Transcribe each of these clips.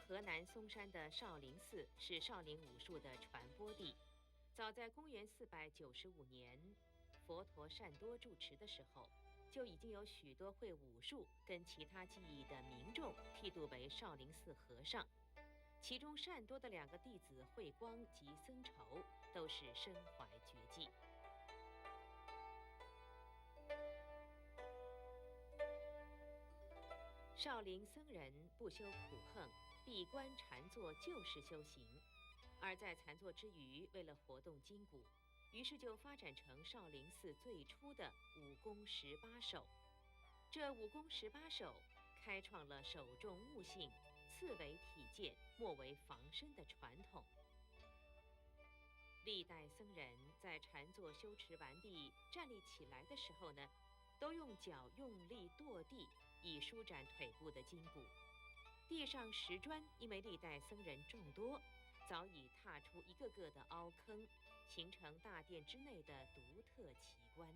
河南嵩山的少林寺是少林武术的传播地。早在公元495年，佛陀善多住持的时候，就已经有许多会武术跟其他技艺的民众剃度为少林寺和尚。其中善多的2个弟子慧光及僧稠都是身怀绝技。少林僧人不修苦行，闭关禅坐就是修行。而在禅坐之余，为了活动筋骨，于是就发展成少林寺最初的武功18手。这武功18手开创了手重悟性、次为体健、末为防身的传统。历代僧人在禅坐修持完毕、站立起来的时候呢，都用脚用力跺地，以舒展腿部的筋骨。地上石砖因为历代僧人众多，早已踏出一个个的凹坑，形成大殿之内的独特奇观。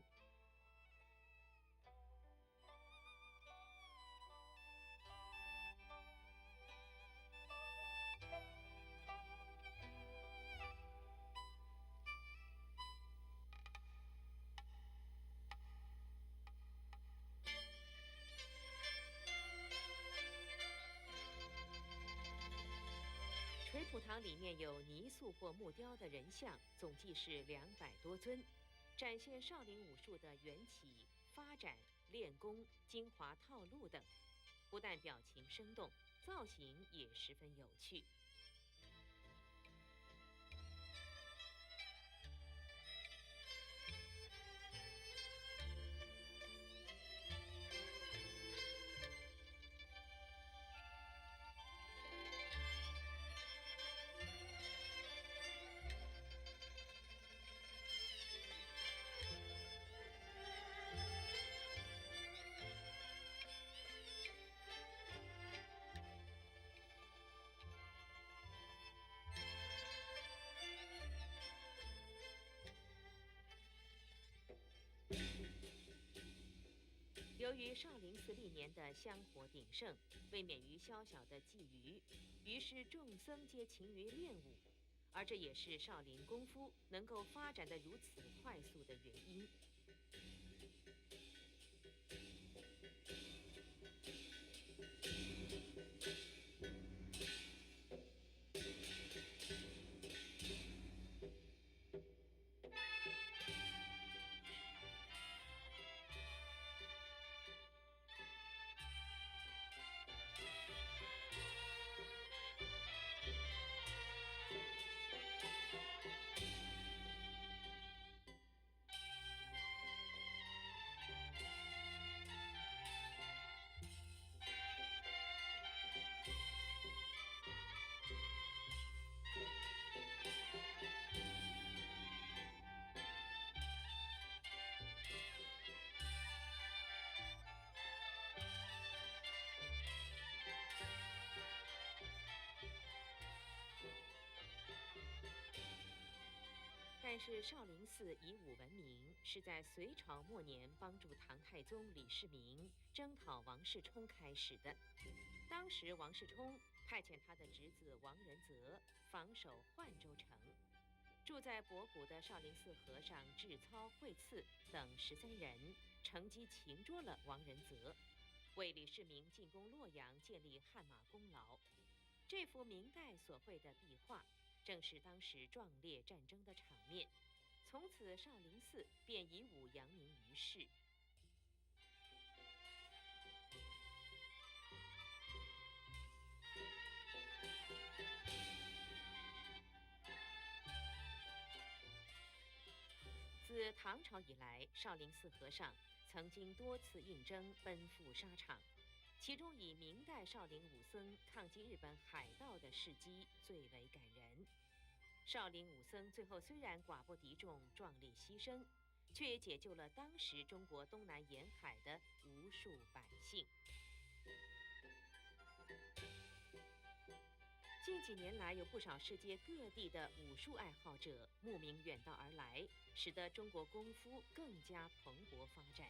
垂普堂里面有泥塑或木雕的人像，总计是200多尊，展现少林武术的缘起、发展、练功、精华套路等。不但表情生动，造型也十分有趣。由于少林寺历年的香火鼎盛，未免于宵小的觊觎，于是众僧皆勤于练武，而这也是少林功夫能够发展得如此快速的原因。但是少林寺以武闻名，是在隋朝末年帮助唐太宗李世民征讨王世充开始的。当时王世充派遣他的侄子王仁泽防守浣州城，住在博古的少林寺和尚智操、慧次等13人乘机擒捉了王仁泽，为李世民进攻洛阳建立汗马功劳。这幅明代所绘的壁画，正是当时壮烈战争的场面，从此少林寺便以武扬名于世。自唐朝以来，少林寺和尚曾经多次应征奔赴沙场，其中以明代少林武僧抗击日本海盗的事迹最为感人。少林武僧最后虽然寡不敌众，壮烈牺牲，却也解救了当时中国东南沿海的无数百姓。近几年来，有不少世界各地的武术爱好者慕名远道而来，使得中国功夫更加蓬勃发展。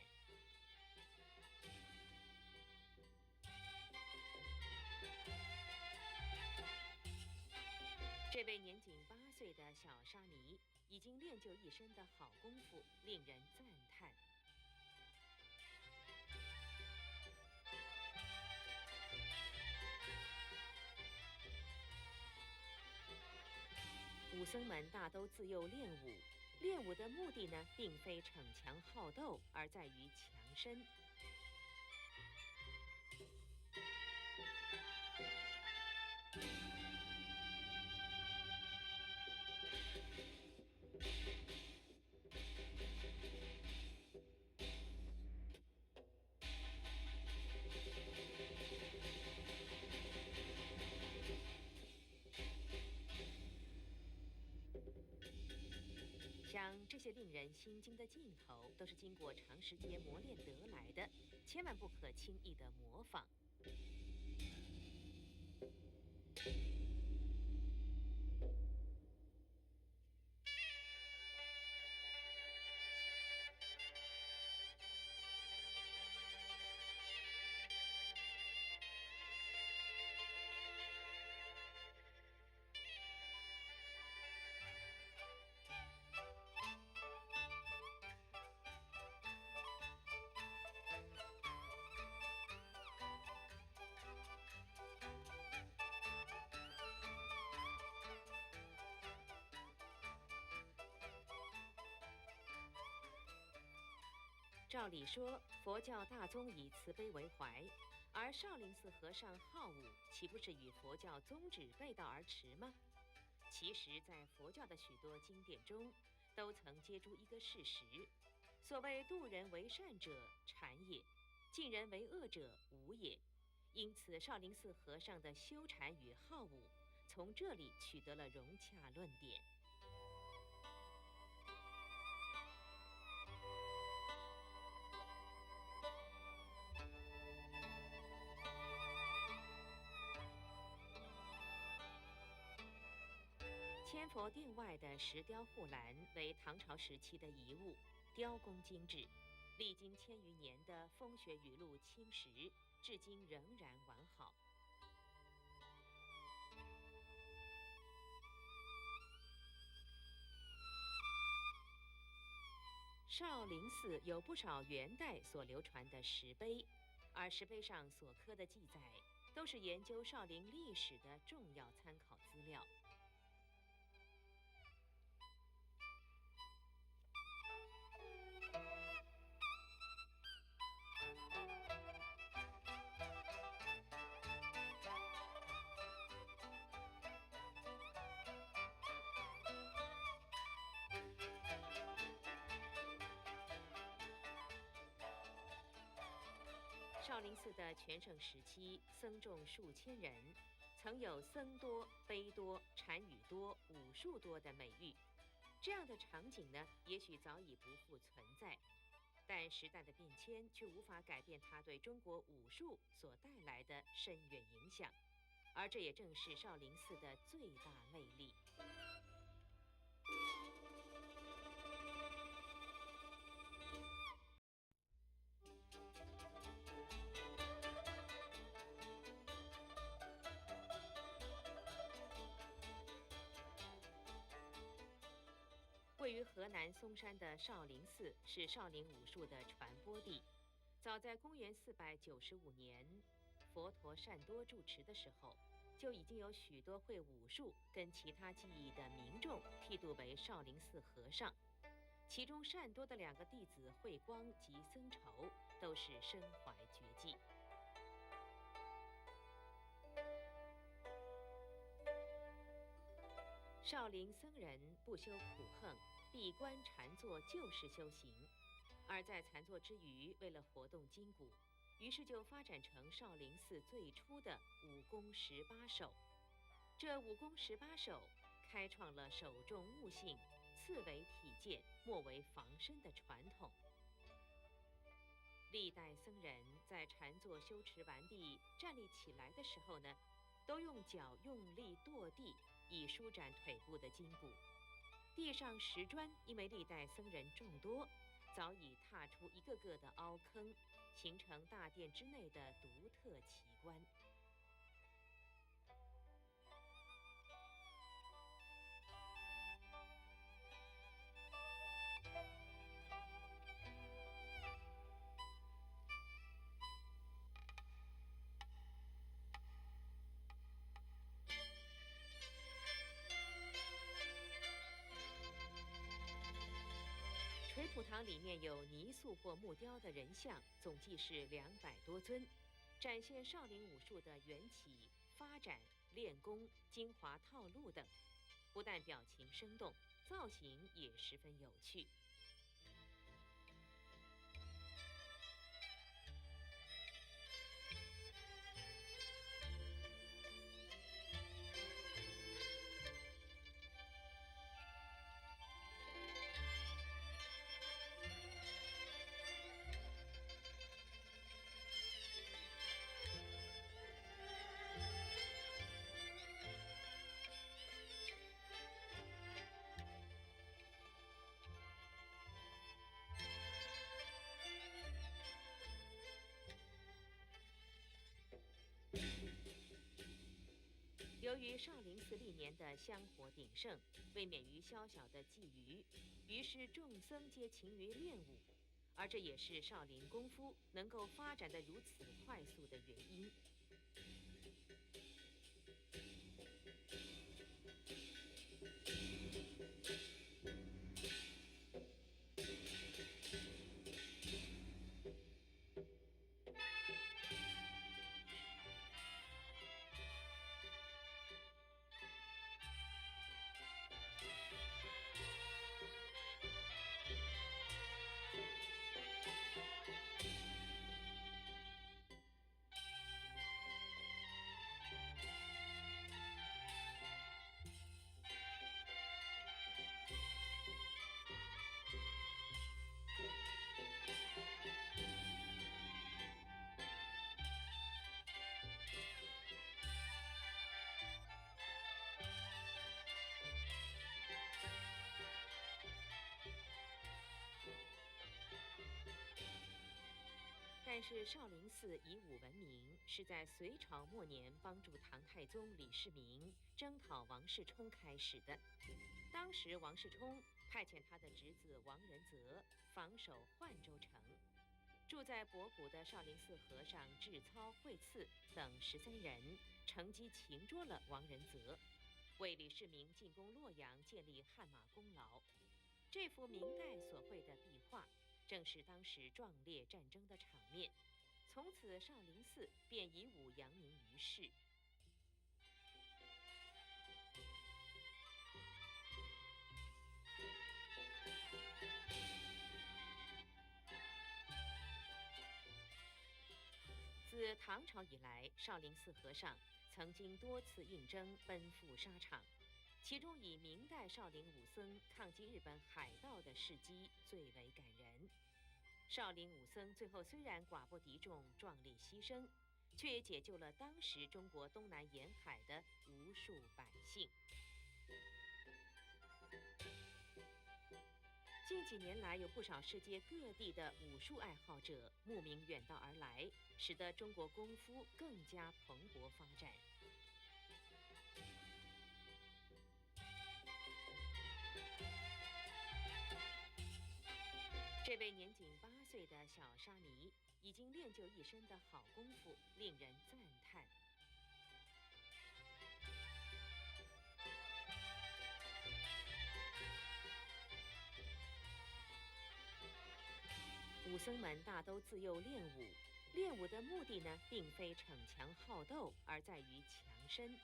这位年仅8岁的小沙弥，已经练就一身的好功夫，令人赞叹。武僧们大都自幼练武，练武的目的呢，并非逞强好斗，而在于强身。像这些令人心惊的镜头，都是经过长时间磨练得来的，千万不可轻易的模仿。照理说，佛教大宗以慈悲为怀，而少林寺和尚好武，岂不是与佛教宗旨背道而驰吗？其实，在佛教的许多经典中，都曾揭出一个事实：所谓度人为善者，禅也；敬人为恶者，武也。因此，少林寺和尚的修禅与好武，从这里取得了融洽论点。千佛殿外的石雕护栏为唐朝时期的遗物，雕工精致，历经1000余年的风雪雨露侵蚀，至今仍然完好。少林寺有不少元代所流传的石碑，而石碑上所刻的记载，都是研究少林历史的重要参考资料。少林寺的全盛时期，僧众数千人，曾有僧多、碑多、禅语多、武术多的美誉。这样的场景呢，也许早已不复存在，但时代的变迁却无法改变它对中国武术所带来的深远影响，而这也正是少林寺的最大魅力。位于河南嵩山的少林寺是少林武术的传播地。早在公元495年，佛陀善多住持的时候，就已经有许多会武术跟其他技艺的民众剃度为少林寺和尚。其中善多的2个弟子慧光及僧稠都是身怀绝技。少林僧人不修苦行，闭关禅坐就是修行。而在禅坐之余，为了活动筋骨，于是就发展成少林寺最初的武功18手。这武功18手开创了手重悟性、次为体健、末为防身的传统。历代僧人在禅坐修持完毕、站立起来的时候呢，都用脚用力跺地，以舒展腿部的筋骨。地上石砖因为历代僧人众多，早已踏出一个个的凹坑，形成大殿之内的独特奇观。堂里面有泥塑或木雕的人像，总计是200多尊，展现少林武术的缘起、发展、练功、精华套路等。不但表情生动，造型也十分有趣。由于少林寺历年的香火鼎盛，为免于宵小的觊觎，于是众僧皆勤于练武，而这也是少林功夫能够发展得如此快速的原因。但是少林寺以武闻名，是在隋朝末年帮助唐太宗李世民征讨王世充开始的。当时王世充派遣他的侄子王仁泽防守换州城，住在博古的少林寺和尚智操、慧赐等13人乘机擒捉了王仁泽，为李世民进攻洛阳建立汗马功劳。这幅明代所绘的壁画，正是当时壮烈战争的场面，从此少林寺便以武扬名于世。自唐朝以来，少林寺和尚曾经多次应征奔赴沙场，其中以明代少林武僧抗击日本海盗的事迹最为感人。少林武僧最后虽然寡不敌众，壮烈牺牲，却也解救了当时中国东南沿海的无数百姓。近几年来，有不少世界各地的武术爱好者慕名远道而来，使得中国功夫更加蓬勃发展。这位年仅8岁的小沙弥，已经练就一身的好功夫，令人赞叹。武僧们大都自幼练武，练武的目的呢，并非逞强好斗，而在于强身。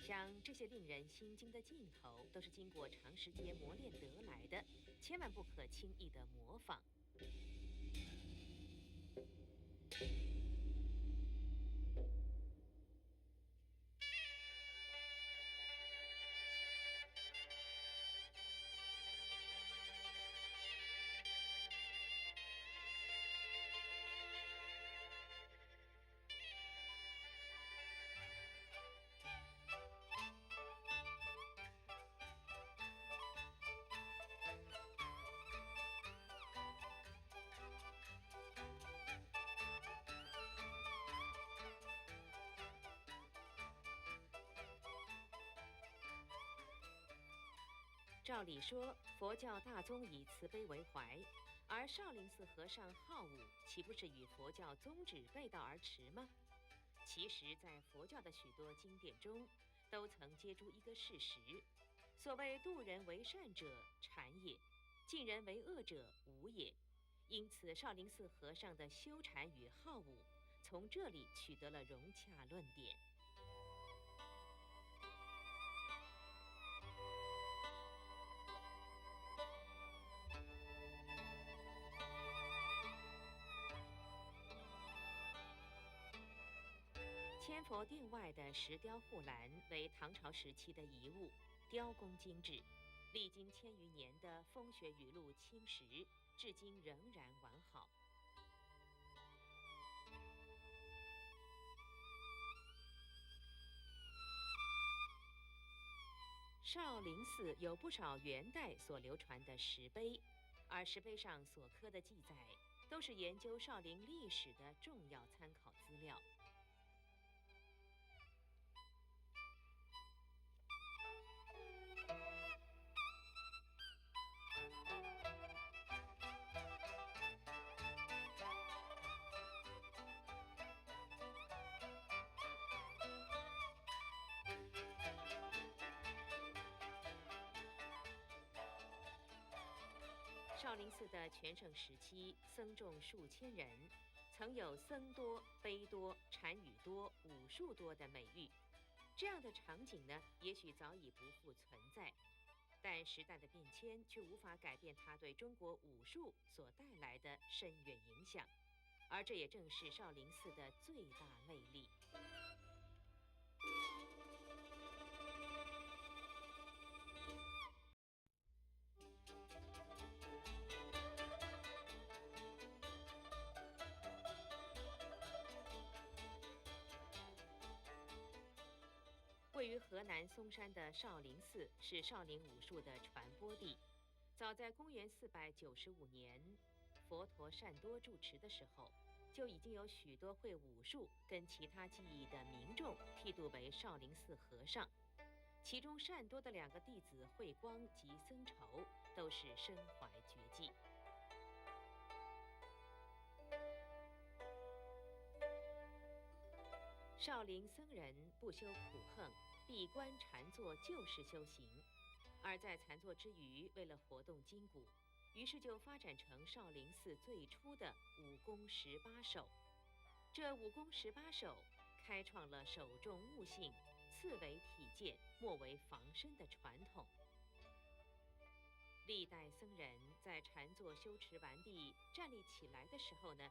像这些令人心惊的镜头，都是经过长时间磨练得来的，千万不可轻易的模仿。照理说，佛教大宗以慈悲为怀，而少林寺和尚好武，岂不是与佛教宗旨背道而驰吗？其实，在佛教的许多经典中，都曾揭诸一个事实：所谓度人为善者，禅也；敬人为恶者，武也。因此，少林寺和尚的修禅与好武，从这里取得了融洽论点。千佛殿外的石雕护栏为唐朝时期的遗物，雕工精致，历经千余年的风雪雨露侵蚀，至今仍然完好。少林寺有不少元代所流传的石碑，而石碑上所刻的记载，都是研究少林历史的重要参考资料。少林寺的全盛时期，僧众数千人，曾有僧多、碑多、禅语多、武术多的美誉。这样的场景呢，也许早已不复存在，但时代的变迁却无法改变它对中国武术所带来的深远影响，而这也正是少林寺的最大魅力。位于河南嵩山的少林寺是少林武术的传播地。早在公元495年，佛陀善多住持的时候，就已经有许多会武术跟其他技艺的民众剃度为少林寺和尚。其中善多的2个弟子慧光及僧稠都是身怀绝技。少林僧人不修苦行，闭关禅坐就是修行。而在禅坐之余，为了活动筋骨，于是就发展成少林寺最初的武功18手。这武功18手开创了首重悟性、次为体健、末为防身的传统。历代僧人在禅坐修持完毕、站立起来的时候呢，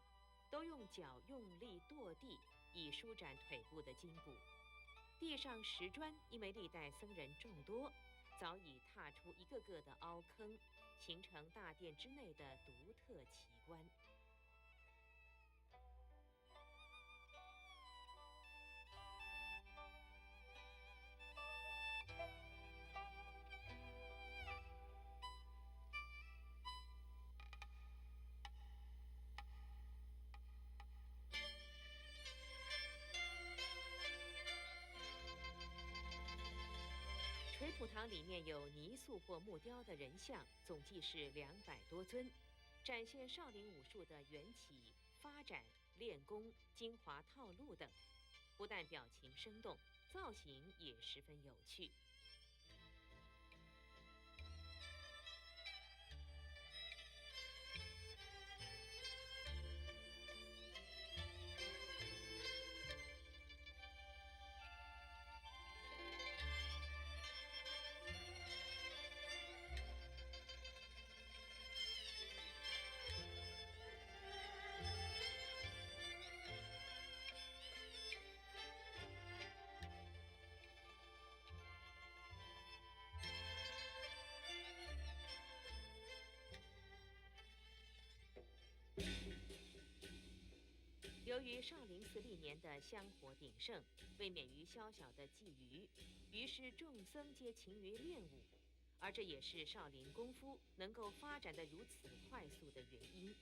都用脚用力跺地，以舒展腿部的筋骨。地上石砖因为历代僧人众多，早已踏出一个个的凹坑，形成大殿之内的独特奇观。垂普堂里面有泥塑或木雕的人像，总计是200多尊，展现少林武术的缘起、发展、练功、精华套路等。不但表情生动，造型也十分有趣。由于少林寺历年的香火鼎盛，未免于宵小的觊觎，于是众僧皆勤于练武，而这也是少林功夫能够发展得如此快速的原因。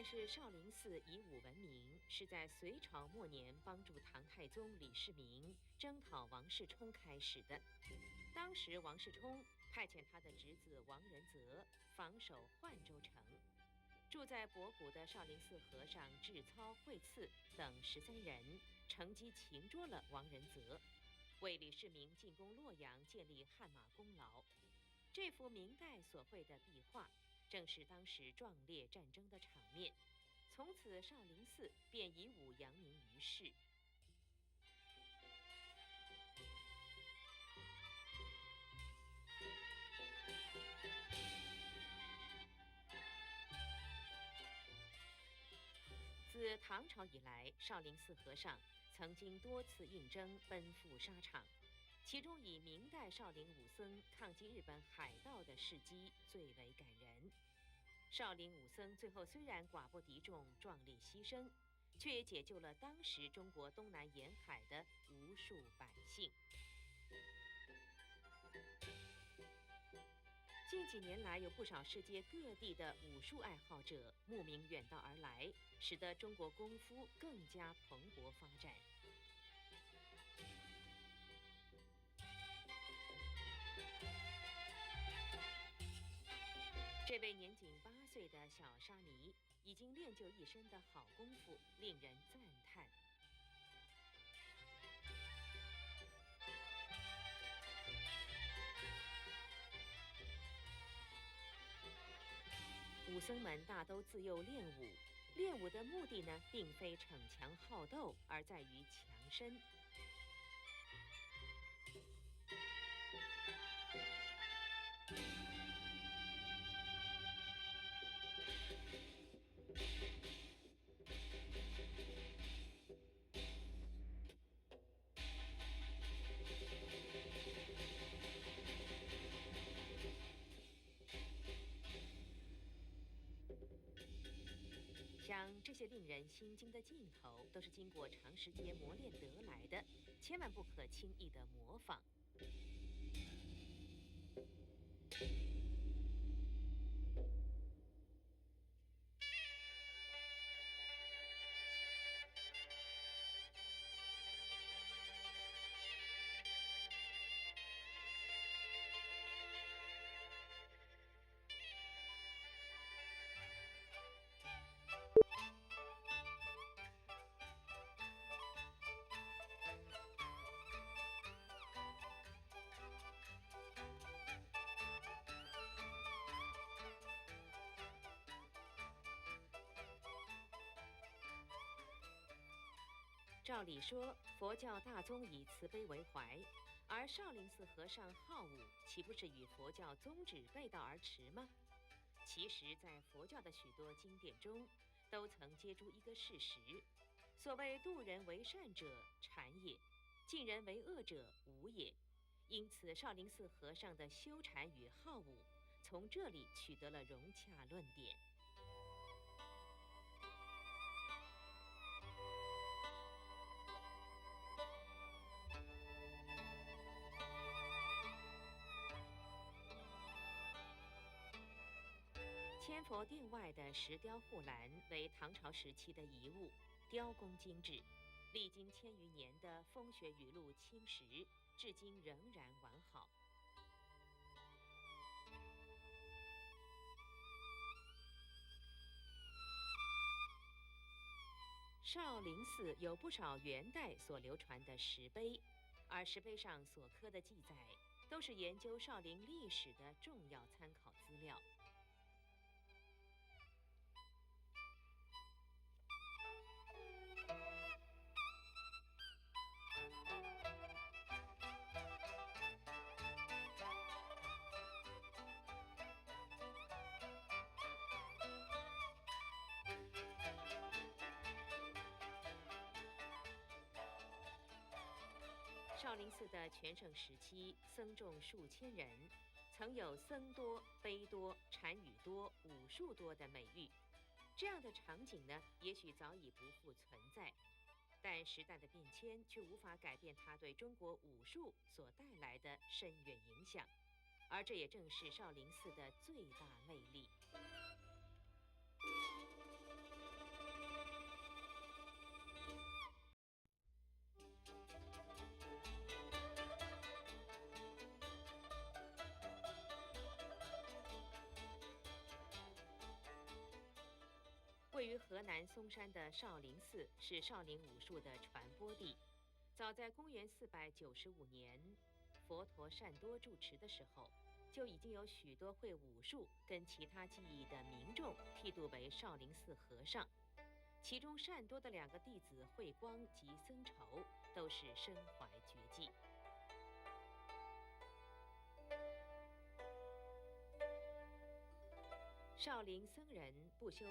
但是少林寺以武闻名，是在隋朝末年帮助唐太宗李世民征讨王世充开始的。当时王世充派遣他的侄子王仁泽防守浣州城，住在博古的少林寺和尚智操、慧赐等13人乘机擒捉了王仁泽，为李世民进攻洛阳建立汗马功劳。这幅明代所绘的壁画，正是当时壮烈战争的场面。从此，少林寺便以武扬名于世。自唐朝以来，少林寺和尚曾经多次应征奔赴沙场，其中以明代少林武僧抗击日本海盗的事迹最为感人。少林武僧最后虽然寡不敌众，壮烈牺牲，却也解救了当时中国东南沿海的无数百姓。近几年来，有不少世界各地的武术爱好者慕名远道而来，使得中国功夫更加蓬勃发展。这位年仅8岁的小沙弥，已经练就一身的好功夫，令人赞叹。武僧们大都自幼练武，练武的目的呢，并非逞强好斗，而在于强身。像这些令人心惊的镜头，都是经过长时间磨练得来的，千万不可轻易的模仿。照理说，佛教大宗以慈悲为怀，而少林寺和尚好武，岂不是与佛教宗旨背道而驰吗？其实，在佛教的许多经典中，都曾揭诸一个事实：所谓度人为善者，禅也；敬人为恶者，武也。因此，少林寺和尚的修禅与好武，从这里取得了融洽论点。千佛殿外的石雕护栏为唐朝时期的遗物，雕工精致，历经1000余年的风雪雨露侵蚀，至今仍然完好。少林寺有不少元代所流传的石碑，而石碑上所刻的记载，都是研究少林历史的重要参考资料。少林寺的全盛时期，僧众数千人，曾有僧多、碑多、禅语多、武术多的美誉。这样的场景呢，也许早已不复存在，但时代的变迁却无法改变它对中国武术所带来的深远影响，而这也正是少林寺的最大魅力。位于河南嵩山的少林寺是少林武术的传播地。早在公元495年，佛陀善多住持的时候，就已经有许多会武术跟其他技艺的民众剃度为少林寺和尚。其中善多的2个弟子慧光及僧稠都是身怀绝技。少林僧人不修